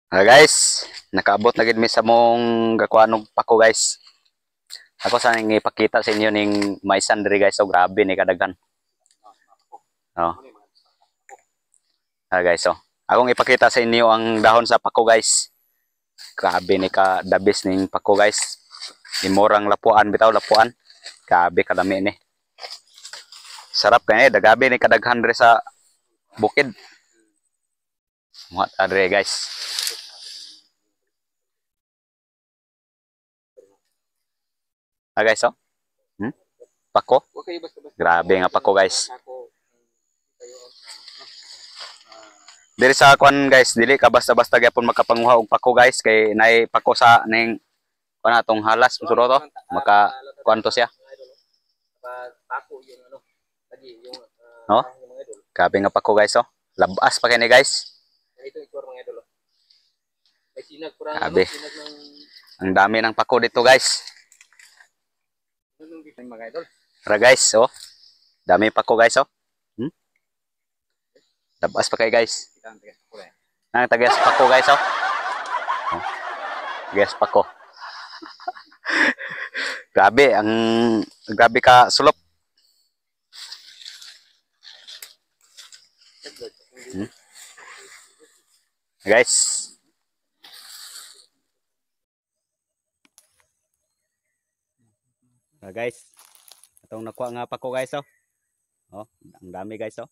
Guys, nakaabot na gid mi sa mong gakuanog pako guys. Ako sa nang ipakita sa inyo ning maisan diri guys, so grabe ni kadaghan. Oh. Guys, so akong ipakita sa inyo ang dahon sa pako guys. Grabe ni ka the best ning pako guys. Imorang lapuan bitaw lapuan. Grabe kadami ni. Sarap kay dagabi ni kadaghan diri sa bukid. What are guys? Guys, oh. Pako. Grabe nga pako guys. Diri sa kwan guys, dili ka basta-basta gyapon makapanguha og pako guys kay naay pako sa ning kuan atong halas musuro to. Maka kuan to siya. Pako yung ano, lagi yung No? Grabe nga pako guys, oh. Labas pa kay ni guys. ito ito mga idol. May sinag kurang Grabe. sinag ng Ang dami ng pako dito guys. nung mga idol. Tara guys, oh. Dami pako guys, oh. Labas pa kay guys. Nang tagas pako guys, oh. Tagas pako. Grabe ka sulop. Guys. Guys. Atong nakuha nga pako guys, oh. Oh, ang dami guys, oh.